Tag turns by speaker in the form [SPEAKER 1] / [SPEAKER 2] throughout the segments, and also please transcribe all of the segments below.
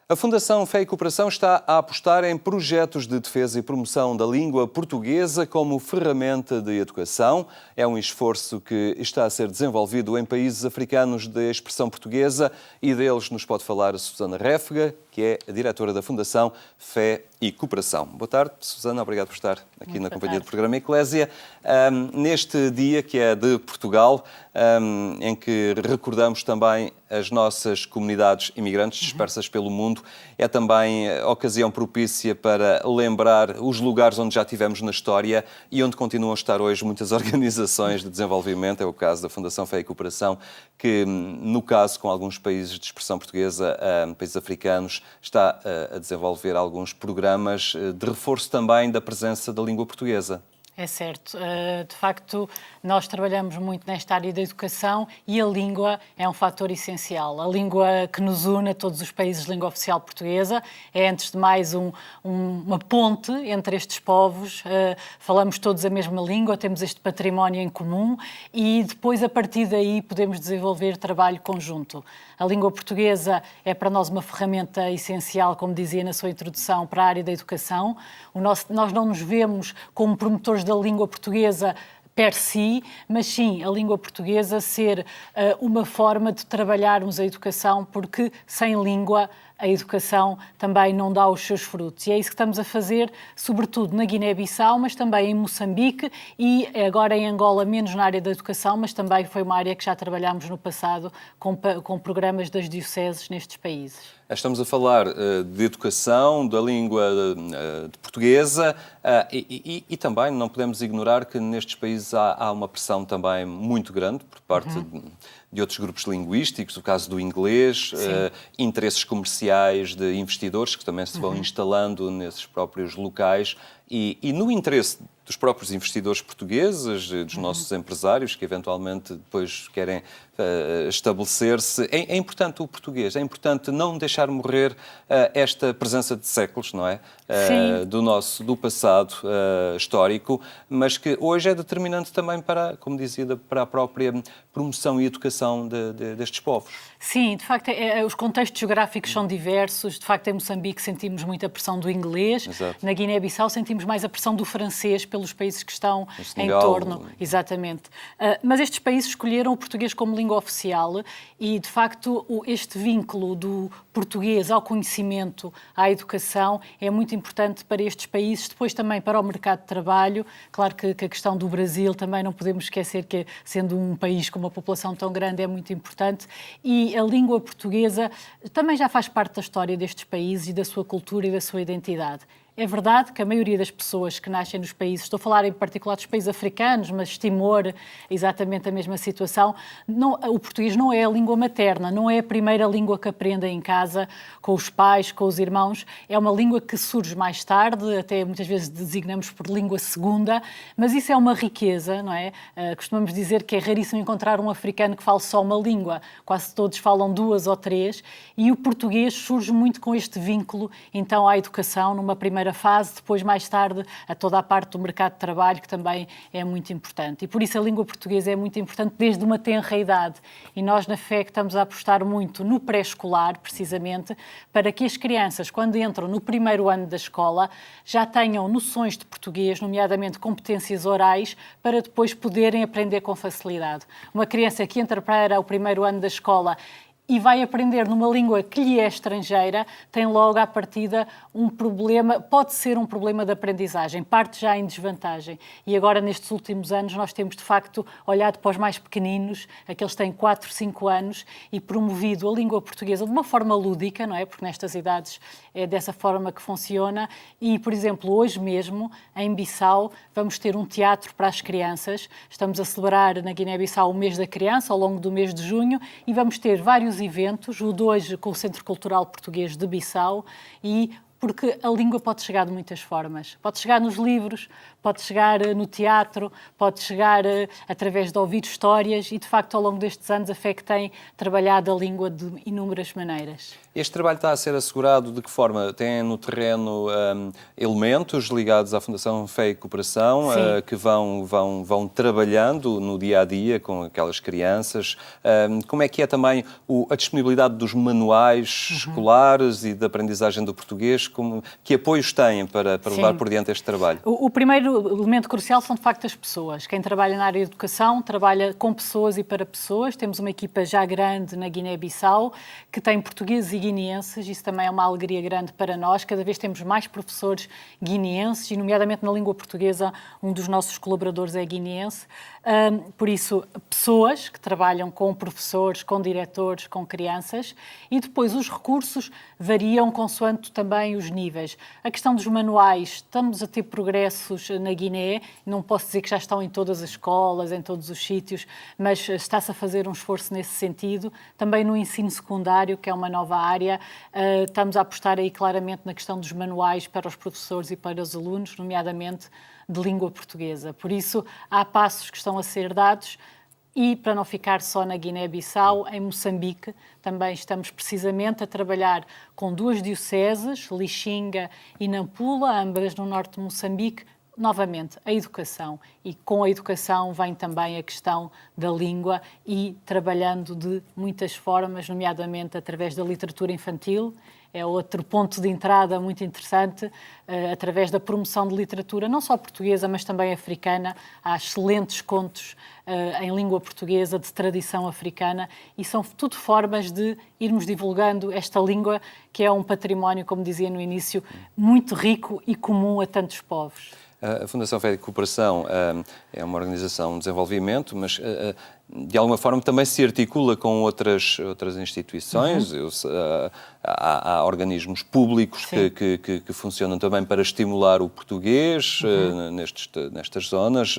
[SPEAKER 1] A Fundação Fé e Cooperação está a apostar em projetos de defesa e promoção da língua portuguesa como ferramenta de educação. É um esforço que está a ser desenvolvido em países africanos de expressão portuguesa e deles nos pode falar a Susana Réfega, que é a diretora da Fundação Fé e Cooperação. Boa tarde, Susana, obrigado por estar aqui na companhia do programa Eclésia. Neste dia que é de Portugal, em que recordamos também as nossas comunidades imigrantes dispersas pelo mundo, é também ocasião propícia para lembrar os lugares onde já tivemos na história e onde continuam a estar hoje muitas organizações de desenvolvimento. É o caso da Fundação Fé e Cooperação, que, no caso com alguns países de expressão portuguesa, países africanos, está a desenvolver alguns programas de reforço também da presença da língua portuguesa.
[SPEAKER 2] É certo. De facto, nós trabalhamos muito nesta área da educação e a língua é um fator essencial. A língua que nos une a todos os países de língua oficial portuguesa é, antes de mais, uma ponte entre estes povos. Falamos todos a mesma língua, temos este património em comum e depois, a partir daí, podemos desenvolver trabalho conjunto. A língua portuguesa é para nós uma ferramenta essencial, como dizia na sua introdução, para a área da educação. Nós não nos vemos como promotores da língua portuguesa per si, mas sim a língua portuguesa ser uma forma de trabalharmos a educação, porque sem língua a educação também não dá os seus frutos. E é isso que estamos a fazer, sobretudo na Guiné-Bissau, mas também em Moçambique e agora em Angola, menos na área da educação, mas também foi uma área que já trabalhámos no passado com programas das dioceses nestes países.
[SPEAKER 1] Estamos a falar de educação, da língua portuguesa e também não podemos ignorar que nestes países há uma pressão também muito grande por parte de outros grupos linguísticos, o caso do inglês, interesses comerciais de investidores que também se vão instalando nesses próprios locais e no interesse dos próprios investidores portugueses, dos nossos empresários que eventualmente depois querem estabelecer-se. É importante o português, é importante não deixar morrer esta presença de séculos, não é? Do passado histórico, mas que hoje é determinante também para, como dizia, para a própria promoção e educação destes povos.
[SPEAKER 2] Sim, de facto, os contextos geográficos são diversos. De facto, em Moçambique sentimos muita pressão do inglês.
[SPEAKER 1] Exato.
[SPEAKER 2] Na Guiné-Bissau sentimos mais a pressão do francês pelos países que estão em torno. Exatamente. Mas estes países escolheram o português como língua oficial e, de facto, este vínculo do português ao conhecimento, à educação, é muito importante para estes países, depois também para o mercado de trabalho. Claro que a questão do Brasil também não podemos esquecer que, sendo um país com uma população tão grande, é muito importante. E a língua portuguesa também já faz parte da história destes países e da sua cultura e da sua identidade. É verdade que a maioria das pessoas que nascem nos países, estou a falar em particular dos países africanos, mas Timor, exatamente a mesma situação, o português não é a língua materna, não é a primeira língua que aprendem em casa, com os pais, com os irmãos. É uma língua que surge mais tarde, até muitas vezes designamos por língua segunda, mas isso é uma riqueza, não é? Costumamos dizer que é raríssimo encontrar um africano que fale só uma língua, quase todos falam duas ou três, e o português surge muito com este vínculo, então, à educação, numa primeira fase, depois mais tarde a toda a parte do mercado de trabalho, que também é muito importante. E por isso a língua portuguesa é muito importante desde uma tenra idade. E nós na FEC estamos a apostar muito no pré-escolar, precisamente, para que as crianças, quando entram no primeiro ano da escola, já tenham noções de português, nomeadamente competências orais, para depois poderem aprender com facilidade. Uma criança que entra para o primeiro ano da escola e vai aprender numa língua que lhe é estrangeira, tem logo à partida um problema, pode ser um problema de aprendizagem, parte já em desvantagem. E agora, nestes últimos anos, nós temos, de facto, olhado para os mais pequeninos, aqueles que têm 4, 5 anos, e promovido a língua portuguesa de uma forma lúdica, não é? Porque nestas idades é dessa forma que funciona. E, por exemplo, hoje mesmo, em Bissau, vamos ter um teatro para as crianças. Estamos a celebrar na Guiné-Bissau o mês da criança, ao longo do mês de junho, e vamos ter vários eventos, o de hoje com o Centro Cultural Português de Bissau e Porque a língua pode chegar de muitas formas. Pode chegar nos livros, pode chegar no teatro, pode chegar através de ouvir histórias e, de facto, ao longo destes anos, a FEC tem trabalhado a língua de inúmeras maneiras.
[SPEAKER 1] Este trabalho está a ser assegurado de que forma? Tem no terreno elementos ligados à Fundação Fé e Cooperação que vão trabalhando no dia-a-dia com aquelas crianças. Como é que é também a disponibilidade dos manuais escolares e da aprendizagem do português? Que apoios têm para levar por diante este trabalho?
[SPEAKER 2] O primeiro elemento crucial são, de facto, as pessoas. Quem trabalha na área de educação trabalha com pessoas e para pessoas. Temos uma equipa já grande na Guiné-Bissau que tem portugueses e guineenses. Isso também é uma alegria grande para nós. Cada vez temos mais professores guineenses e, nomeadamente na língua portuguesa, um dos nossos colaboradores é guineense. Por isso, pessoas que trabalham com professores, com diretores, com crianças, e depois os recursos variam consoante também os níveis. A questão dos manuais, estamos a ter progressos na Guiné, não posso dizer que já estão em todas as escolas, em todos os sítios, mas está-se a fazer um esforço nesse sentido. Também no ensino secundário, que é uma nova área, estamos a apostar aí claramente na questão dos manuais para os professores e para os alunos, nomeadamente de língua portuguesa. Por isso, há passos que estão a ser dados e, para não ficar só na Guiné-Bissau, em Moçambique, também estamos precisamente a trabalhar com 2 dioceses, Lixinga e Nampula, ambas no norte de Moçambique, novamente, a educação. E com a educação vem também a questão da língua e trabalhando de muitas formas, nomeadamente através da literatura infantil. É outro ponto de entrada muito interessante, através da promoção de literatura, não só portuguesa, mas também africana. Há excelentes contos em língua portuguesa, de tradição africana, e são tudo formas de irmos divulgando esta língua, que é um património, como dizia no início, muito rico e comum a tantos povos.
[SPEAKER 1] A Fundação Fé e Cooperação é uma organização de desenvolvimento, mas de alguma forma também se articula com outras instituições. Há organismos públicos que funcionam também para estimular o português nestas zonas.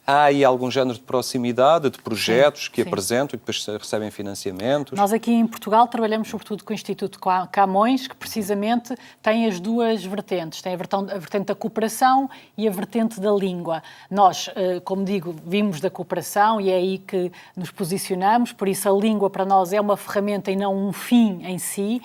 [SPEAKER 1] Há aí algum género de proximidade, de projetos que apresentam e depois recebem financiamentos?
[SPEAKER 2] Nós aqui em Portugal trabalhamos sobretudo com o Instituto Camões, que precisamente tem as duas vertentes. Tem a vertente da cooperação e a vertente da língua. Nós, como digo, vimos da cooperação e é aí que nos posicionamos, por isso a língua para nós é uma ferramenta e não um fim em si.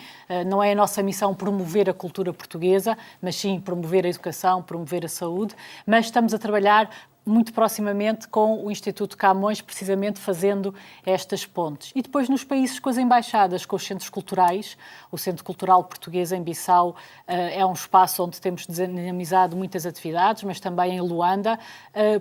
[SPEAKER 2] Não é a nossa missão promover a cultura portuguesa, mas sim promover a educação, promover a saúde, mas estamos a trabalhar muito proximamente com o Instituto Camões, precisamente fazendo estas pontes. E depois nos países com as embaixadas, com os centros culturais. O Centro Cultural Português em Bissau é um espaço onde temos dinamizado muitas atividades, mas também em Luanda.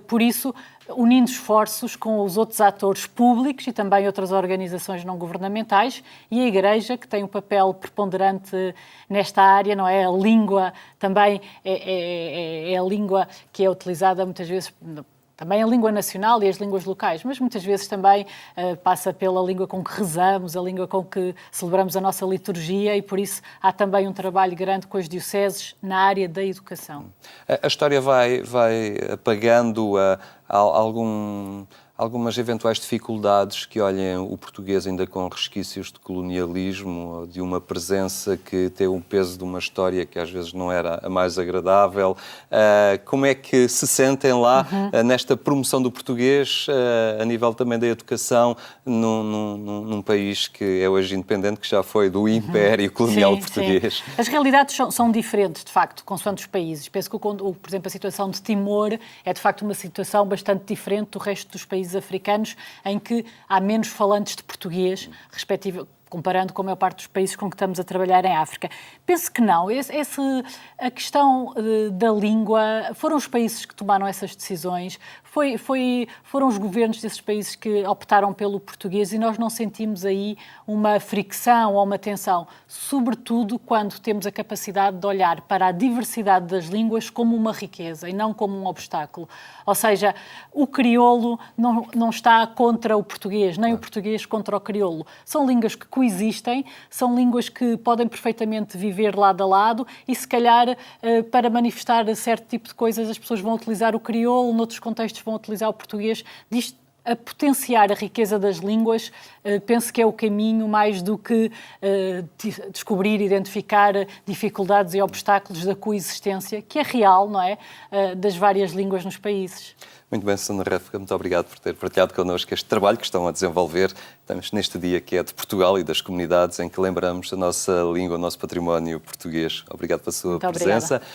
[SPEAKER 2] Por isso, unindo esforços com os outros atores públicos e também outras organizações não governamentais e a Igreja, que tem um papel preponderante nesta área, não é? A língua também é a língua que é utilizada muitas vezes, também a língua nacional e as línguas locais, mas muitas vezes também passa pela língua com que rezamos, a língua com que celebramos a nossa liturgia, e por isso há também um trabalho grande com as dioceses na área da educação.
[SPEAKER 1] A história vai apagando algumas eventuais dificuldades que olhem o português ainda com resquícios de colonialismo, de uma presença que tem o peso de uma história que às vezes não era a mais agradável. Como é que se sentem lá nesta promoção do português, a nível também da educação, num país que é hoje independente, que já foi do Império Colonial Português?
[SPEAKER 2] Sim. As realidades são diferentes, de facto, consoante os países. Penso que, por exemplo, a situação de Timor é, de facto, uma situação bastante diferente do resto dos países africanos, em que há menos falantes de português, comparando com a maior parte dos países com que estamos a trabalhar em África. Penso que não. A questão da língua, foram os países que tomaram essas decisões, foram os governos desses países que optaram pelo português e nós não sentimos aí uma fricção ou uma tensão, sobretudo quando temos a capacidade de olhar para a diversidade das línguas como uma riqueza e não como um obstáculo. Ou seja, o crioulo não está contra o português, nem o português contra o crioulo. São línguas que coexistem, são línguas que podem perfeitamente viver lado a lado e, se calhar, para manifestar certo tipo de coisas, as pessoas vão utilizar o crioulo, noutros contextos vão utilizar o português. a potenciar a riqueza das línguas, penso que é o caminho mais do que descobrir, identificar dificuldades e obstáculos da coexistência, que é real, não é? Das várias línguas nos países.
[SPEAKER 1] Muito bem, Susana Réfega, muito obrigado por ter partilhado connosco este trabalho que estão a desenvolver. Estamos neste dia que é de Portugal e das comunidades em que lembramos a nossa língua, o nosso património português. Obrigado pela sua presença. Obrigada.